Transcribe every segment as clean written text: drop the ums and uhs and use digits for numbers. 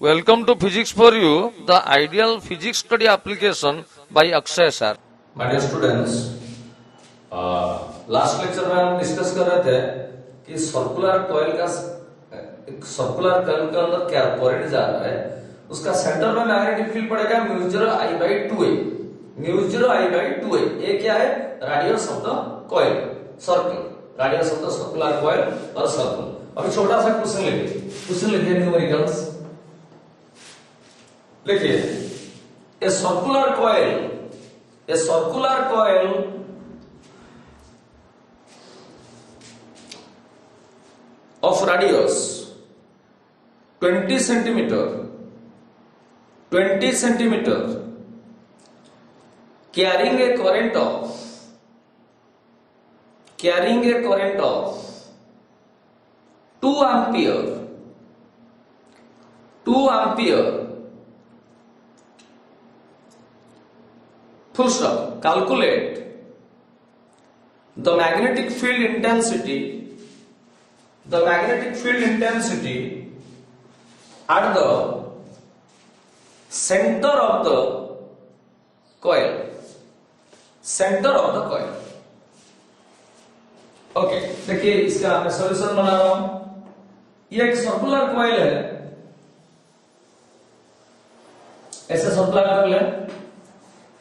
Welcome to Physics for You, the ideal physics study application by Akshay sir. My dear students, last lecture में हम discuss कर रहे थे कि circular coil का एक सर्कुलर कॉइल के अंदर क्या करंट जा रहा है, उसका सेंटर में मैग्नेटिक फील्ड पड़ेगा μ0 I/2a। μ0 I/2a ये क्या है? Radius of the coil, circle, radius of the circular coil और सर्कल। अभी छोटा सा क्वेश्चन लिखिए न्यूमेरिकल्स लिखिए। A circular coil of radius 20 centimeter carrying a current of 2 ampere full stop. Calculate the magnetic field intensity at the center of the coil. Okay, देखिए इसका मैं solution बना रहा हूं। ये एक सर्कुलर कॉइल है, ऐसा सर्कुलर कॉइल है।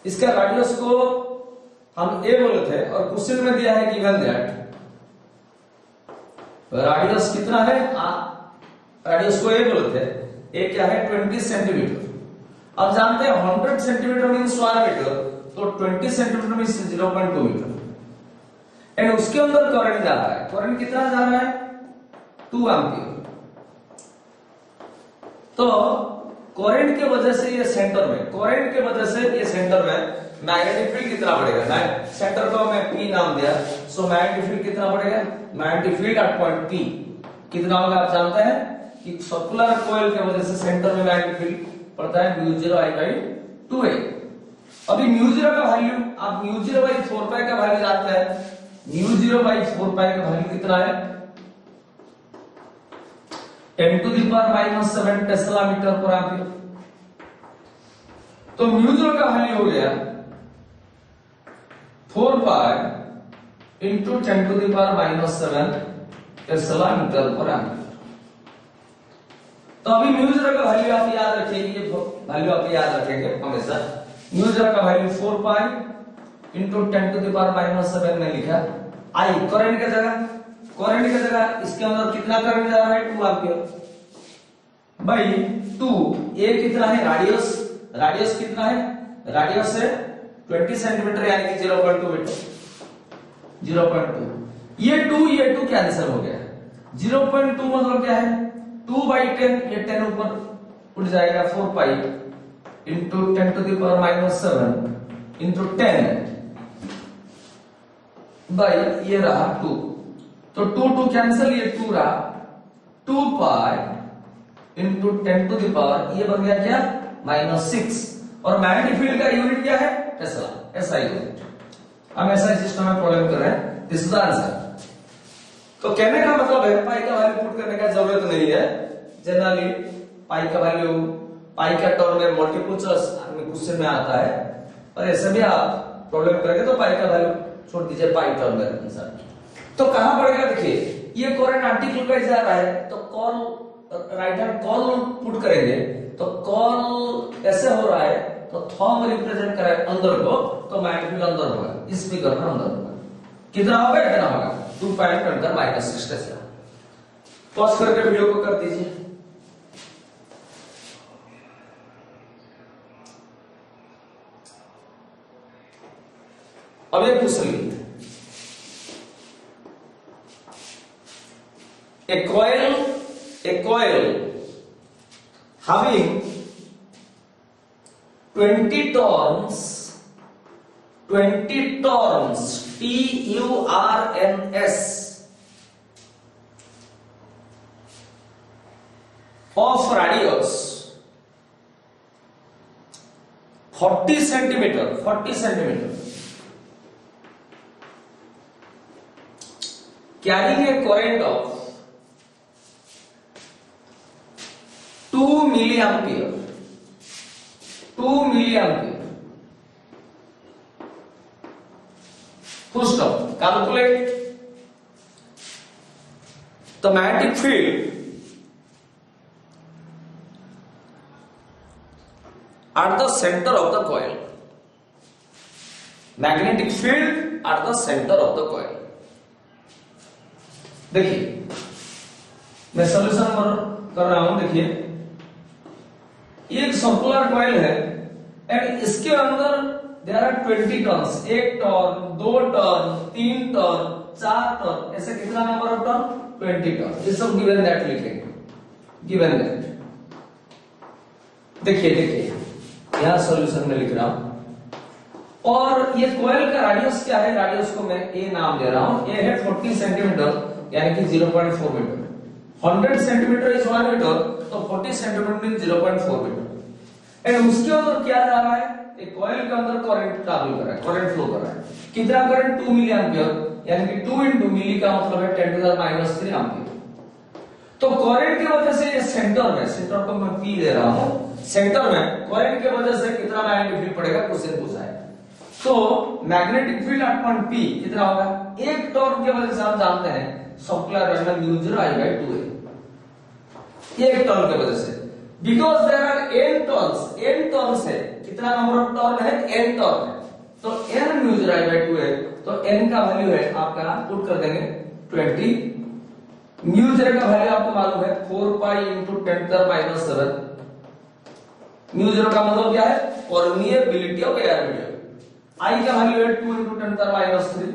इसका रेडियस को हम ए बोले थे और क्वेश्चन में दिया है गिवन दैट रेडियस कितना है, रेडियस को ए बोले थे। ए क्या है? 20 सेंटीमीटर। अब जानते हैं 100 सेंटीमीटर मींस 1 मीटर, तो 20 सेंटीमीटर मींस 0.2 मीटर। एंड उसके अंदर करंट जा रहा है। करंट कितना जा रहा है? 2 एम्पियर। तो करंट की वजह से ये सेंटर में मैग्नेटिक फील्ड कितना बढ़ेगा? सेंटर को मैं P नाम दिया, सो मैग्नेटिक फील्ड कितना बढ़ेगा? Magnetic field at point P कितना होगा? आप जानते हैं कि सर्कुलर कॉइल की वजह से सेंटर में मैग्नेटिक फील्ड पड़ता है μ0 I/2a। अभी μ0 का वैल्यू आप μ0/4π का वैल्यू जानते हैं। μ0/4π का वैल्यू कितना है? 10⁻⁻7 टेस्ला मीटर पर एम्पियर। तो μ0 का वैल्यू हो गया 4π into 10⁻⁻7 टेस्ला मीटर पर एम्पियर। तो अभी μ0 का वैल्यू आप याद रखेंगे, वैल्यू आप याद रखेंगे हमेशा। μ0 का वैल्यू 4π into 10⁻⁻7 में लिखा। आई करंट की जगह इसके अंदर कितना करंट जा रहा है? 2 एम्पियर बाई 2। ए कितना है? रेडियस कितना है? रेडियस है 20 सेंटीमीटर यानी कि 0.2 मीटर। 0.2 ये 2 कैंसिल हो गया। 0.2 मतलब क्या है? 2/10, ये 10 ऊपर उठ जाएगा। 4π into 10⁻⁻7 into 10 बाई ये रहा 2, तो 2 कैंसिल, ये 2 रहा। 2π into 10⁻, ये बन गया क्या? -6। और मैग्नेटिक फील्ड का यूनिट क्या है? Tesla, SI unit. हम SI सिस्टम में प्रॉब्लम कर रहे हैं। This is the answer. तो कहने का मतलब है पाई का वैल्यू पुट करने का जरूरत नहीं है। जनरली पाई का वैल्यू, पाई का टर्म में मल्टीपल चॉइस क्वेश्चन में आता है, और ऐसे भी आप प्रॉब्लम करेंगे तो पाई का वैल्यू छोड़ दीजिए, पाई टर्म में आंसर। तो कहां पड़ेगा? देखिए ये करंट एंटी क्लॉकवाइज जा रहा है, तो call right hand call put करेंगे, तो कॉल ऐसे हो रहा है, तो थंब रिप्रेजेंट करे अंदर को, तो मैग्नेटिक फील्ड अंदर होगा, इस फिगर में अंदर होगा। कितना होगा? इतना होगा 2.10⁻⁻6 टेस्ला। पॉज करके वीडियो को कर दीजिए। अब एक क्वेश्चन लिखते हैं। A coil having 20 turns TURNS of radius 40 centimeter carrying a current of 2 2 milliampere, 2 milliampere. Full stop. Calculate the magnetic field at the center of the coil, magnetic field at the center of the coil। देखिए मैं solution कर रहा हूं। देखिए एक circular coil है and इसके अंदर there are 20 turns, 1 turn, 2 turn, 3 turn, 4 turn, ऐसे कितना नंबर ऑफ टर्न? 20 टर्न। ये सब गिवन दैट लिखेंगे, गिवन दैट। देखिए देखिए यहां सॉल्यूशन में लिख रहा हूं और ये कॉइल का रेडियस क्या है? रेडियस को मैं ए नाम दे रहा हूं। ए है 40 सेंटीमीटर यानी कि 0.4 मीटर। 100 सेंटीमीटर इज 1 मीटर, तो 40 सेंटीमीटर मीन 0.4 मीटर। एंड उसके अंदर क्या जा रहा है? एक कॉइल के अंदर करंट ट्रैवल कर रहा है, करंट फ्लो कर रहा है। कितना करंट? 2 मिली एम्पियर, यानी कि 2 into मिली का मतलब है 10 to the minus 3 एम्पियर। तो करंट की वजह से ये सेंटर में, सेंटर को मैं पी दे रहा हूं, सेंटर में करंट की वजह से कितना मैग्नेटिक फील्ड पड़ेगा? क्वेश्चन पूछा है। तो magnetic field at point P कितना होगा? एक टर्न की वजह से हम जानते हैं circular random mu 0 I by 2a, एक टर्न की वजह से। Because there are n turns, n turns है, कितना नंबर ऑफ टर्न है? n टर्न है, तो n mu 0 I by 2a, तो n का वैल्यू है आपका, पुट कर देंगे 20। म्यू 0 का वैल्यू आपको मालूम है 4 पाई into 10 to the minus 7। Mu 0 का मतलब क्या है? Permeability of air medium. I का वैल्यू है 2 into 10 to the minus 3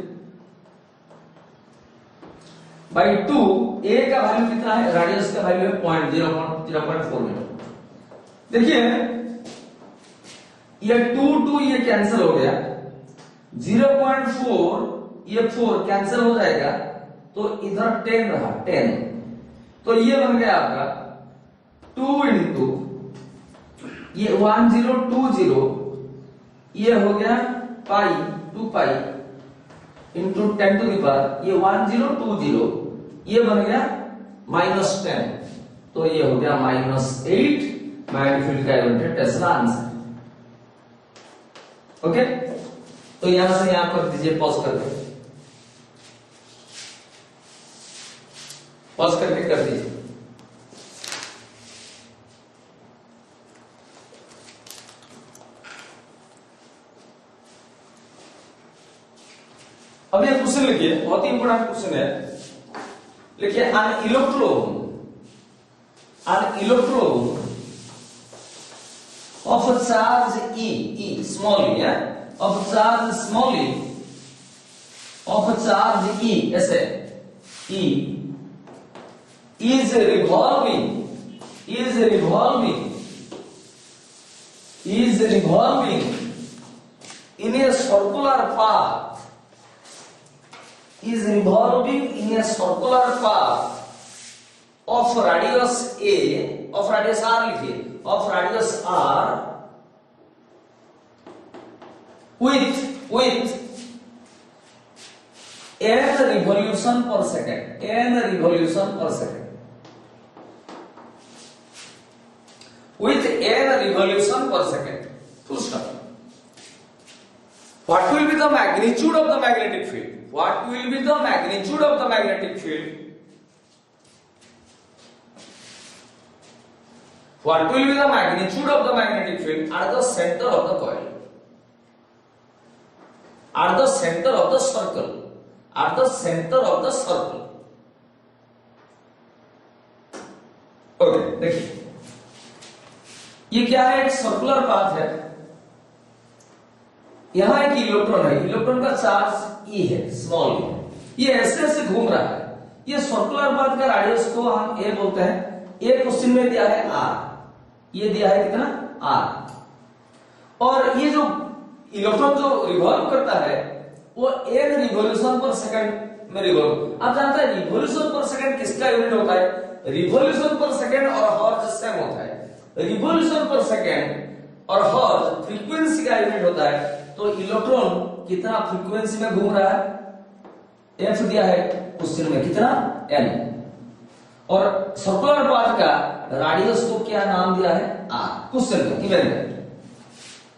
by 2। A का वैल्यू कितना है? रेडियस का वैल्यू है 0.4 मीटर। देखिए ये 2 2 ये कैंसिल हो गया, 0.4 ये 4 कैंसिल हो जाएगा, तो इधर 10 रहा, 10। तो ये बन गया आपका 2 into ये 1020, ये हो गया pi 2 pi into 10 to the power, ये 1020, ये बन गया -10, तो ये हो गया -8 मैग्नेटिक फील्ड का यूनिट टेस्ला आंसर। ओके, तो यहां से यहां कर दीजिए, पॉज करके, पॉज करके कर दीजिए। अब ये क्वेश्चन लिखिए, बहुत ही इंपोर्टेंट क्वेश्चन है। लिखिए an electron of a charge E small e, of charge small e, of a charge E ऐसे E is revolving in a circular path, is revolving in a circular path of radius A, of radius R लिखिए, of radius R with n revolution per second, with n revolution per second, full stop। What will be the magnitude of the magnetic field? What will be the magnitude of the magnetic field? What will be the magnitude of the magnetic field at the center of the coil? At the center of the circle. At the center of the circle. Okay, देखिए ये क्या है? एक circular path है। यहां एक electron है, electron का चार्ज E है, स्मॉल e, ये ऐसे ऐसे घूम रहा है। ये सर्कुलर पाथ का रेडियस को हम A बोलते हैं। A क्वेश्चन में दिया है R, ये दिया है कितना? R। और ये जो इलेक्ट्रॉन जो रिवॉल्व करता है वो n रिवॉल्यूशन पर सेकंड में रिवॉल्व। आप जानते हैं रिवॉल्यूशन पर सेकंड किसका यूनिट होता है? रिवॉल्यूशन पर सेकंड और हर्ट्ज सेम होता है। रिवॉल्यूशन पर सेकंड और हर्ट्ज फ्रीक्वेंसी का यूनिट होता है। तो इलेक्ट्रॉन कितना फ्रीक्वेंसी में घूम रहा है? F दिया है क्वेश्चन में, कितना? n। और सर्कुलर पाथ का रेडियस को क्या नाम दिया है, आर। क्वेश्चन में इवेंट।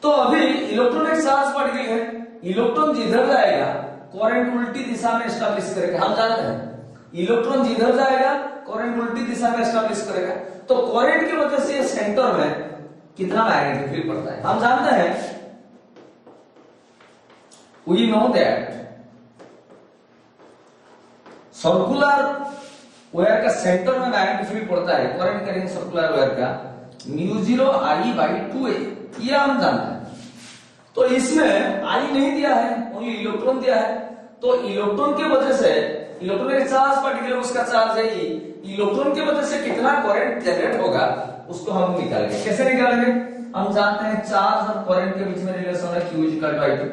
तो अभी इलेक्ट्रॉनिक चार्ज पार्टिकल है, इलेक्ट्रॉन जिधर जाएगा करंट उल्टी दिशा में एस्टैब्लिश करेगा। हम जानते हैं इलेक्ट्रॉन जिधर जाएगा करंट उल्टी दिशा में एस्टैब्लिश करेगा। तो करंट की वजह से सेंटर में कितना मैग्नेटिक फील्ड पड़ता है। हम जानते हैं we know that circular wire का सेंटर में मैग्नेटिक फील्ड पड़ता है करंट कैरिंग सर्कुलर वायर का μ0 I/2a, ये हम जानते हैं। तो इसमें I नहीं दिया है, ओनली इलेक्ट्रॉन दिया है। तो इलेक्ट्रॉन की वजह से इलेक्ट्रॉनिक चार्ज पार्टिकल उसका चार्ज है ई, इलेक्ट्रॉन की वजह से कितना करंट जनरेट होगा उसको हम निकालेंगे। कैसे निकालेंगे, हम जानते हैं चार्ज और करंट के बीच में रिलेशन है Q = I2।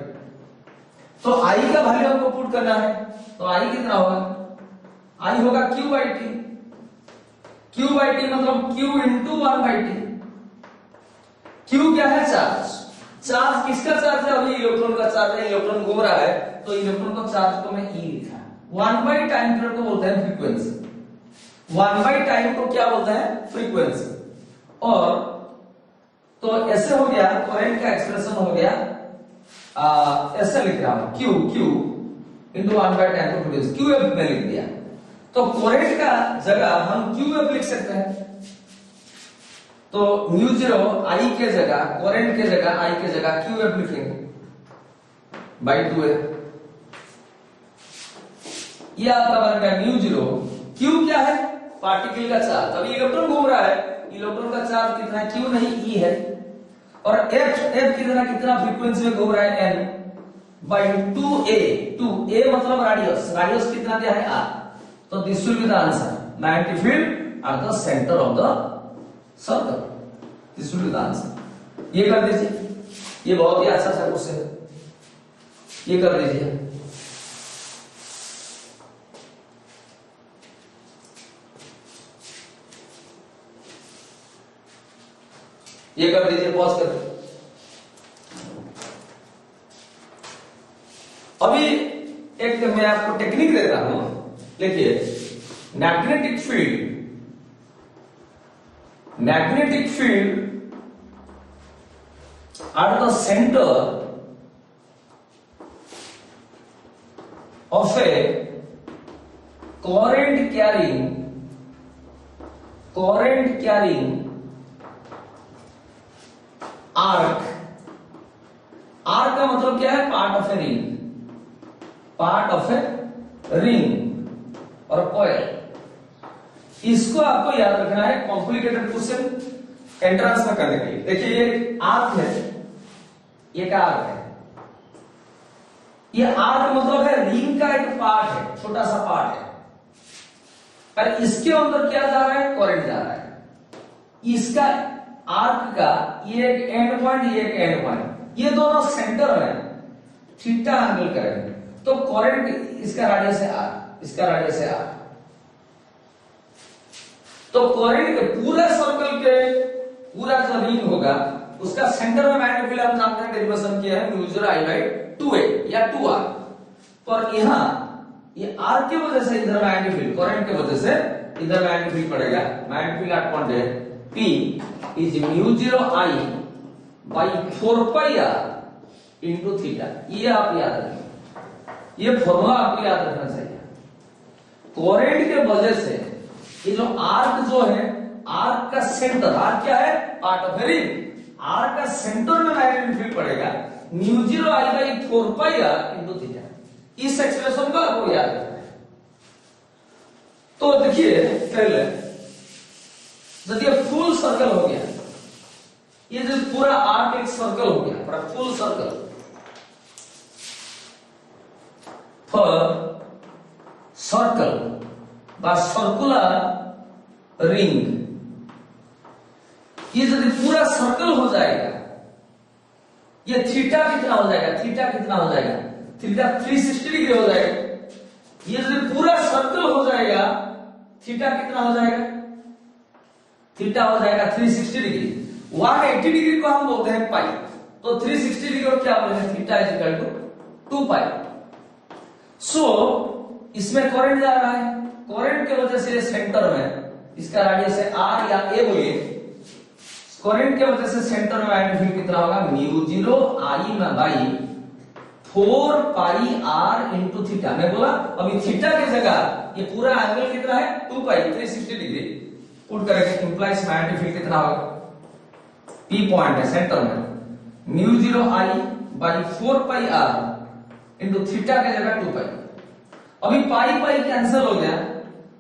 तो I का वैल्यू हमको पुट करना है, तो I कितना होगा, I होगा Q/T। Q/T मतलब Q × 1/T। Q क्या है, चार्ज। चार्ज किसका चार्ज है, अभी इलेक्ट्रॉन का चार्ज है, इलेक्ट्रॉन घूम रहा है, तो इलेक्ट्रॉन का चार्ज को मैं E लिखा। 1 टाइम पीरियड को बोलते हैं फ्रीक्वेंसी। 1 टाइम को क्या बोलते हैं, फ्रीक्वेंसी। और तो ऐसे हो गया, करंट का एक्सप्रेशन हो गया, ऐसे लिख रहा हूं Q × 1 टाइम को फ्रीक्वेंसी, QF में लिख दिया। तो करंट का जगह हम QF लिख सकते हैं। तो μ0 I के जगह, करंट के जगह I के जगह QF लिखेंगे /2a। ये आपका बन गया μ0। Q क्या है, पार्टिकल का चार्ज। अभी इलेक्ट्रॉन घूम रहा है, इलेक्ट्रॉन का चार्ज कितना है, Q नहीं E है। और F कितना फ्रीक्वेंसी में घूम रहा है, N/2a। 2a मतलब रेडियस कितना दिया है, R। तो this will be the answer, magnetic field at the centre of the circle. This will be the answer. ये कर दीजिए, ये बहुत ही अच्छा सा क्वेश्चन है, ये कर दीजिए। ये कर दीजिए, पॉज कर। अभी एक मैं आपको टेक्निक देता हूं, देखिए। Magnetic field at the center of a current carrying arc का मतलब क्या है, पार्ट ऑफ ए रिंग और कॉइल। इसको आपको याद रखना है, कॉम्प्लिकेटेड क्वेश्चन एंट्रेंस में करने के लिए। देखिए ये आर्क है, ये क्या आर्क है, ये आर्क मतलब है रिंग का एक पार्ट है, छोटा सा पार्ट है। पर इसके अंदर क्या जा रहा है, करंट जा रहा है। इसका आर्क का ये एक एंड पॉइंट, ये एक एंड पॉइंट, ये दोनों सेंटर में थीटा एंगल करेंगे। तो करंट इसका रेडियस है R, इसका रेडियस है R। तो करंट के पूरा सर्कल के पूरा जो रिंग होगा उसका सेंटर में मैग्नेटिक फील्ड हम जानते हैं, डेरिवेशन किया है μ0 I/2a या 2r। पर यहां ये R की वजह से इधर मैग्नेटिक फील्ड, करंट की वजह से इधर मैग्नेटिक फील्ड पड़ेगा। मैग्नेटिक फील्ड एट पॉइंट है P is μ0 I/4πr into theta. ये आप याद रखिए, ये फॉर्मूला आपको याद रखना चाहिए। करंट के वजह से ये जो आर्क जो है, आर्क का सेंटर, आर्क क्या है, part of a ring, arc का सेंटर में मैग्नेटिक फील्ड पड़ेगा μ0 I/4πr into थीटा। इस एक्सप्रेशन को आपको याद रखना है। तो देखिए पहले जब ये फुल सर्कल हो गया, ये जो पूरा आर्क एक सर्कल हो गया, पूरा फुल सर्कल, for circle বা सर्कुलर रिंग, ये यदि पूरा सर्कल हो जाएगा, ये थीटा कितना हो जाएगा, थीटा 360 डिग्री हो जाएगा। ये यदि पूरा सर्कल हो जाएगा, थीटा कितना हो जाएगा, थीटा हो जाएगा 360 डिग्री। 180 डिग्री को हम बोलते हैं पाई, तो 360 डिग्री को क्या बोलेंगे, थीटा = 2 पाई। सो इसमें करंट जा रहा है, करंट के वजह से सेंटर में इसका रेडियस है आर या ए बोलिए, करंट के वजह से सेंटर में मैग्नेटिक फील्ड कितना होगा म्यू 0 आई में by 4 pi R into theta. मैं बोला अभी थीटा की जगह ये पूरा एंगल कितना है 2 पाई 360 डिग्री पुट करेंगे, इंप्लाइज मैग्नेटिक फील्ड कितना होगा, पी पॉइंट है सेंटर में mu 0 I by 4 pi R into theta की जगह 2 पाई। अभी पाई पाई कैंसिल हो गया,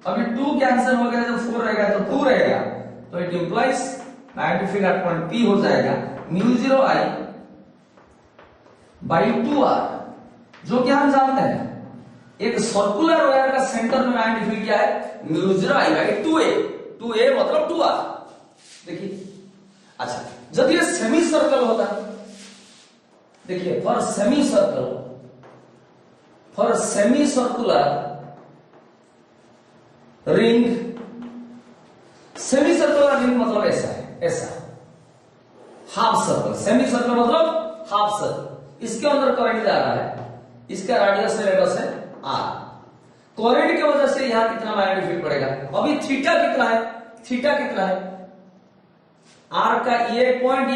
अभी 2 कैंसिल हो गया, जब 4 रहेगा तो 2 रहेगा, तो it implies magnetic field at point P हो जाएगा म्यू 0 आई बाई 2 आर, जो कि हम जानते हैं एक सर्कुलर वायर का सेंटर में मैग्नेटिक फील्ड क्या है म्यू 0 आई बाई 2a मतलब 2r। देखिए अच्छा, जब ये सेमी सर्कल होता है, देखिए for semi circular ring, semi circular ring मतलब ऐसा है, ऐसा हाफ सर्कल, सेमी सर्कल मतलब हाफ सर्कल, इसके अंदर करंट जा रहा है, इसका रेडियस है आर, करंट की वजह से यहां कितना मैग्नेटिक फील्ड पड़ेगा। अभी थीटा कितना है आर का ये पॉइंट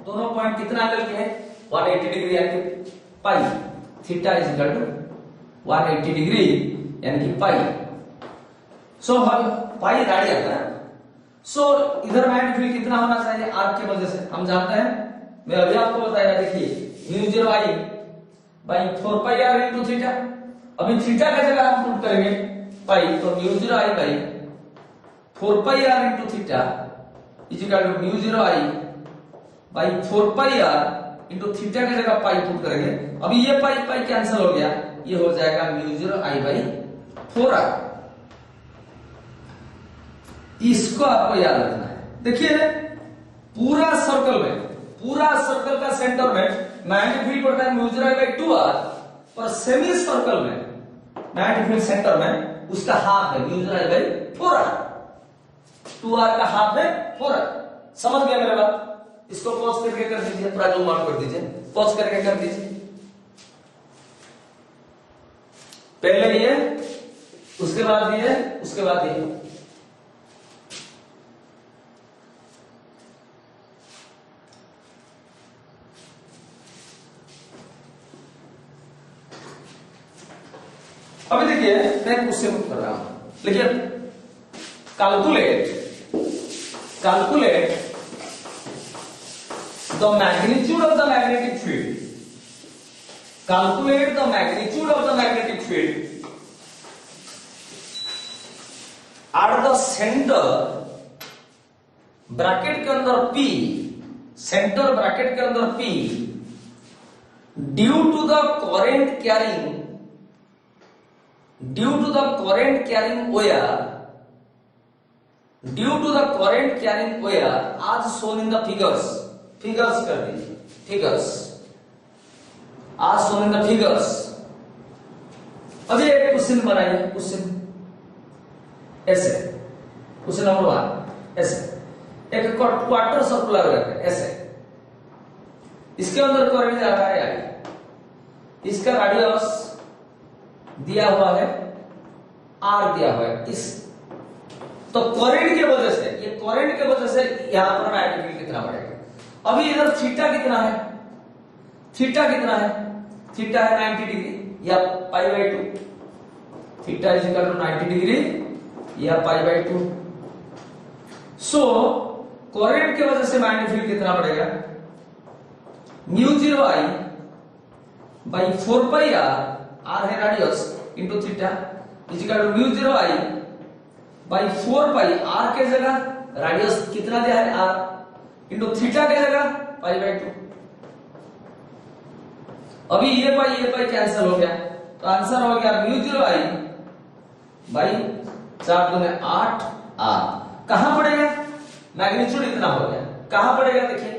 दोनों पॉइंट कितना एंगल के हैं 180 डिग्री यानी pi, theta is equal to 180 degree यानी कि पाई। सो हम पाई रेडियन है, सो इधर मैग्नेटिक फील्ड कितना होना चाहिए आर की वजह से हम जानते हैं, मैं अभी आपको बताया, देखिए mu 0 I by 4 pi R into theta. अभी थीटा का जगह हम पुट करेंगे पाई, तो mu 0 I by 4 pi R into theta is equal to mu 0 I by 4 pi R into theta की जगह पाई पुट करेंगे। अभी ये पाई पाई कैंसिल हो गया, ये हो जाएगा म्यू 0 आई बाई 4r। इसको आपको याद रखना है। देखिए पूरा सर्कल का सेंटर में मैग्नेटिक फील्ड पड़ता है म्यू 0 आई बाई 2r, और सेमी सर्कल में मैग्नेटिक फील्ड सेंटर में उसका हाफ है mu 0 I by 4r, 2r का हाफ है 4r। समझ गया मेरे बात? इसको पॉज करके कर दीजिए, पूरा जूम आउट कर दीजिए, पॉज करके कर दीजिए। पहले ये, उसके बाद ये, उसके बाद ये। अभी देखिए मैं क्वेश्चन कर रहा हूं, लिखिए calculate the magnitude of the magnetic field. Calculate the magnitude of the magnetic field at the center bracket के अंदर P, सेंटर ब्रैकेट के अंदर P, due to the current carrying wire as shown in the figures कर दीजिए, figures as shown in the figures। अभी एक question बनाइए, question ऐसे, क्वेश्चन नंबर 1 ऐसे, एक क्वार्टर सर्कुलर है ऐसे, इसके अंदर करंट जा रहा है आई, इसका रेडियस दिया हुआ है आर दिया हुआ है, इस तो करंट की वजह से, ये करंट की वजह से यहां पर मैग्नेटिक फील्ड कितना बढ़ेगा। अभी इधर थीटा कितना है, थीटा है 90 डिग्री या pi by 2, theta is equal to 90 degree या पाई बाई 2। सो करंट की वजह से मैग्नेटिक फील्ड कितना बढ़ेगा mu 0 I by 4 pi R है radius into theta is equal to mu 0 I by 4 pi R के जगह रेडियस कितना दिया है आर इंटू थीटा के जगह पाई बाई 2। अभी ये पाई कैंसिल हो गया, तो आंसर हो गया म्यू 0 आई बाई 4 दूने 8 आर। कहां पड़ेगा मैग्नीट्यूड इतना हो गया, कहां पड़ेगा देखिए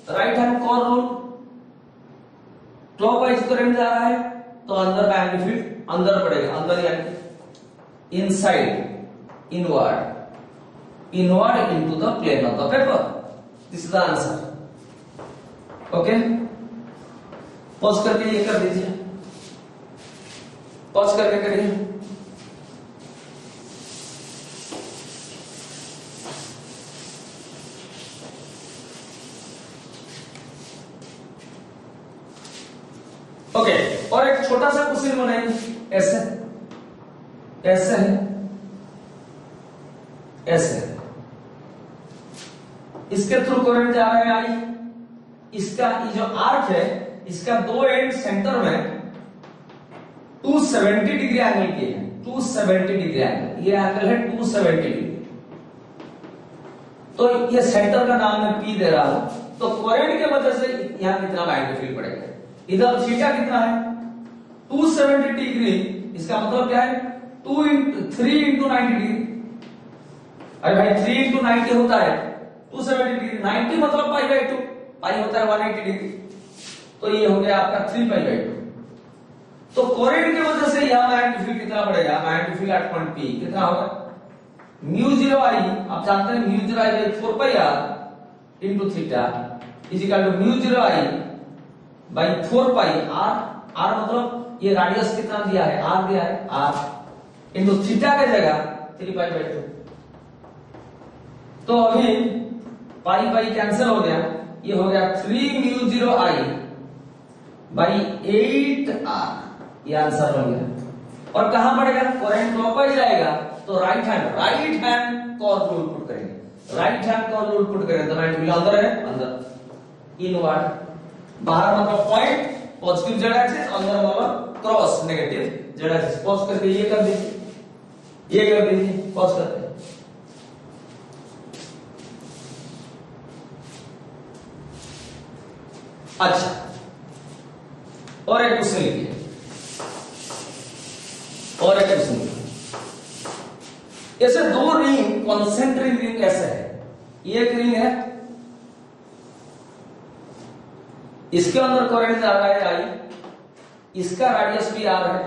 right hand corner rule, clockwise current जा रहा है तो अंदर मैग्नेटिक फील्ड अंदर पड़ेगा, अंदर यानी inside, inward into the plane of the paper. This is the answer. Okay? Pause करके ये कर दीजिए, पॉज करके करिए। छोटा सा क्वेश्चन बनाएंगे, ऐसे ऐसे है, ऐसे है, इसके थ्रू करंट जा रहा है आई, इसका ये जो आर्क है इसका दो एंड सेंटर में 270 डिग्री एंगल किए हैं, 270 डिग्री एंगल, ये एंगल है 270 डिग्री। तो ये सेंटर का नाम मैं पी दे रहा हूं, तो करंट के वजह से यहां कितना मैग्नेटिक फील्ड पड़ेगा, इधर थीटा कितना है 270 डिग्री, इसका मतलब क्या है 3 into 90 डिग्री। अरे भाई 3 into 90 होता है 270 डिग्री, 90 मतलब पाई बाई 2, पाई होता है 180 डिग्री, तो ये हो गया आपका 3 पाई बाई 2। तो करंट की वजह से यहां मैग्नेटिक फील्ड कितना पड़ेगा, magnetic field at point P कितना होगा, म्यू 0 आई, आप जानते हैं mu 0 I by 4 pi R into theta is equal to mu 0 I by 4 pi R, R मतलब ये रेडियस कितना दिया है, आर दिया है, आर इनटू थीटा की जगह 3 पाई बाई 2। तो अभी पाई पाई कैंसिल हो गया, ये हो गया 3 म्यू 0 आई बाई 8 आर, ये आंसर बन गया। और कहां पड़ेगा, करंट क्लॉकवाइज जाएगा तो right hand curl rule put करेंगे, right hand curl rule put करेंगे तो मैग्नेटिक फील्ड अंदर है, अंदर इनवर्ड, बाहर मतलब पॉइंट पॉजिटिव जेड एक्सिस, अंदर मतलब cross negative Z axis. Pause करके ये कर दीजिए, ये कर दीजिए, पॉज करके। अच्छा, और एक क्वेश्चन लिखिए, और एक क्वेश्चन लिखिए। ऐसे दो रिंग कॉन्सेंट्रिक रिंग ऐसे है, एक रिंग है इसके अंदर करंट जा रहा है आई, इसका रेडियस भी आर है,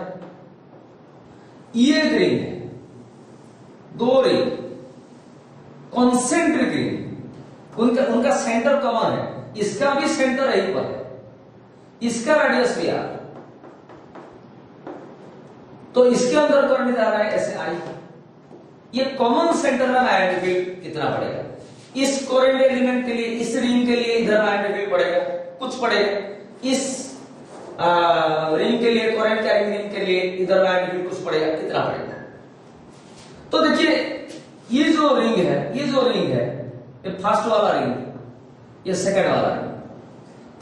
ये एक रिंग है, दो रिंग कॉन्सेंट्रिक रिंग, उनका सेंटर कॉमन है, इसका भी सेंटर एक पर है, इसका रेडियस भी आर, तो इसके अंदर करंट जा रहा है ऐसे आई, ये कॉमन सेंटर में मैग्नेटिक फील्ड कितना पड़ेगा, इस कोरेंट एलिमेंट के लिए, इस रिंग के लिए इधर मैग्नेटिक फील्ड पड़ेगा कुछ पड़ेगा, इस रिंग के लिए, कोरेंट कैरिंग रिंग के लिए इधर मैग्नेटिक फील्ड कुछ पड़ेगा, कितना पड़ेगा। तो देखिए ये जो रिंग है, ये जो रिंग है, ये फर्स्ट वाला रिंग, ये सेकंड वाला रिंग।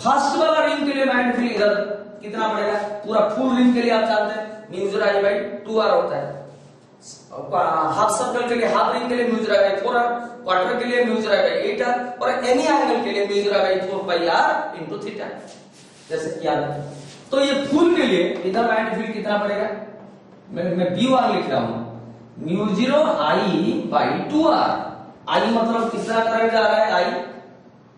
फर्स्ट वाला रिंग के लिए मैग्नेटिक फील्ड इधर कितना पड़ेगा, पूरा फुल रिंग के लिए आप जानते हैं म्यू 0 आई बाई 2 आर होता है, हाफ सर्कल के लिए, हाफ रिंग के लिए mu 0 I by 4 R, quarter के लिए म्यू 0 आई बाई 8 आर, और एनी एंगल के लिए mu 0 I by 4 pi R into theta, जैसे कि याद है। तो ये फुल के लिए इधर मैग्नेटिक फील्ड कितना पड़ेगा, मैं B1 लिख रहा हूं, म्यू 0 आई बाई 2 आर, आई मतलब कितना करंट जा रहा है आई,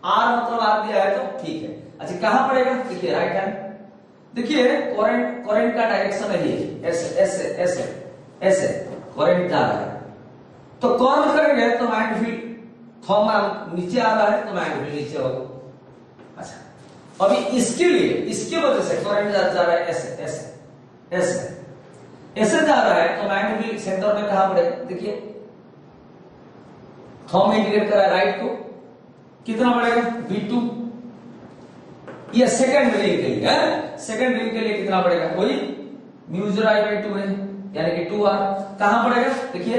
आर मतलब आर दिया है तो ठीक है। अच्छा कहां पड़ेगा, देखिए राइट हैंड, देखिए करंट का डायरेक्शन है ये, ऐसे ऐसे ऐसे ऐसे करंट जा रहा है, तो कर्व करेंगे तो मैग्नेटिक फील्ड थंब नीचे आ रहा है तो मैग्नेटिक फील्ड नीचे होगा। अच्छा अभी इसके लिए, इसके वजह से करंट जा रहा है ऐसे ऐसे ऐसे ऐसे जा रहा है तो मैग्नेटिक फील्ड सेंटर में कहां पड़ेगा, देखिए थंब इंडिकेट कर रहा है राइट को, कितना पड़ेगा V2, ये सेकंड रिंग के लिए है, सेकंड रिंग के लिए कितना पड़ेगा, वही म्यू 0 आई बाई 2 है, यानी कि 2 आर। कहां पड़ेगा, देखिए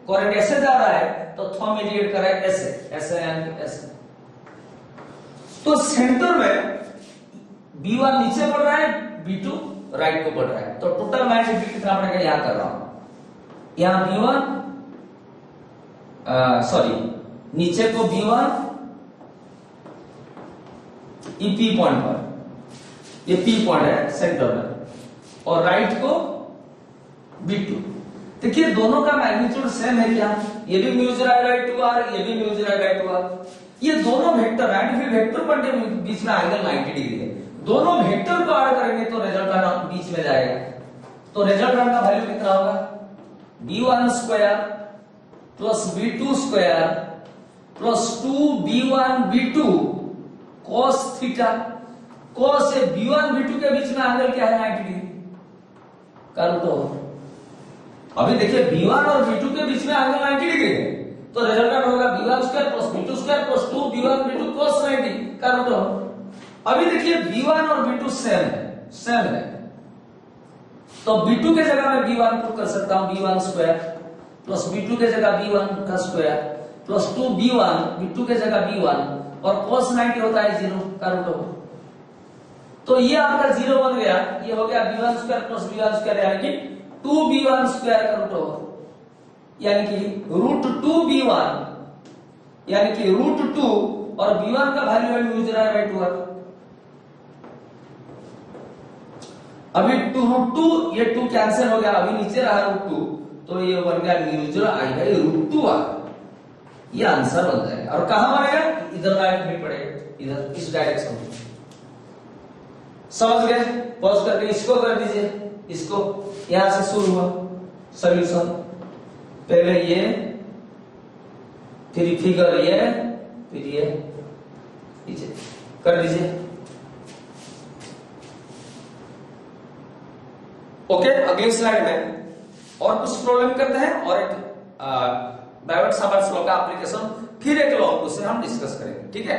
करंट ऐसे जा रहा है तो थंब इंडिकेट कर रहा है ऐसे ऐसे यानी ऐसे, तो सेंटर में B1 नीचे बढ़ रहा है, B2 राइट को बढ़ रहा है, तो टोटल मैग्नेटिक फील्ड कितना पड़ेगा, यहां कर रहा हूं, यहां B1 सॉरी नीचे को B1 ये P पॉइंट पर, ये P पॉइंट है सेंटर में, और राइट को B2। देखिए दोनों का मैग्नीट्यूड सेम है क्या, ये भी म्यू 0 आई बाई 2 आर, ये भी म्यू 0 आई बाई 2 आर, ये दोनों वेक्टर मैग्नीट्यूड वेक्टर बनते बीच में एंगल 90 डिग्री है, दोनों वेक्टर को ऐड करेंगे तो रिजल्टेंट बीच में जाएगा, तो रिजल्टेंट का वैल्यू कितना होगा, B1 square plus B2 square plus 2B1 B2 cos theta, cos से B1 B2 के बीच में एंगल क्या है 90 डिग्री, कर दो। अभी देखिए B1 और B2 के बीच में एंगल 90 डिग्री है, तो रिजल्टेंट होगा B1 square plus B2 square plus 2B1 B2 cos 90, कर दो। अभी देखिए B1 और B2 सेम है, सेम है, तो B2 के जगह मैं B1 पुट कर सकता हूं, B1 स्क्वायर प्लस B2 के जगह B1 का स्क्वायर प्लस 2B1, B2 के जगह B1 और cos 90 होता है 0 का रूट ओवर। तो ये आपका 0 बन गया, ये हो गया B1 square plus B1 square यानी कि 2B1 स्क्वायर का रूट ओवर, यानी कि रूट 2B1 यानी कि रूट 2 और B1 का वैल्यू है यूज रहा है बाई 2। अभी 2 रूट 2 ये 2 कैंसिल हो गया, अभी नीचे रहा रूट 2, तो ये बन गया म्यूजुअल आई बाई रूट 2 आ, ये आंसर बन जाएगा। और कहां बनेगा, इधर राइट में पड़ेगा, इधर इस डायरेक्शन में। समझ गए? पॉज करके इसको कर दीजिए, इसको यहां से शुरू हुआ सॉल्यूशन, पहले ये फिर फिगर ये फिर ये नीचे कर दीजिए। ओके, अगली स्लाइड में और कुछ प्रॉब्लम करते हैं और एक डायवर्ट सावर्ट्स लॉ का एप्लीकेशन फिर एक लॉ उसे हम डिस्कस करेंगे, ठीक है।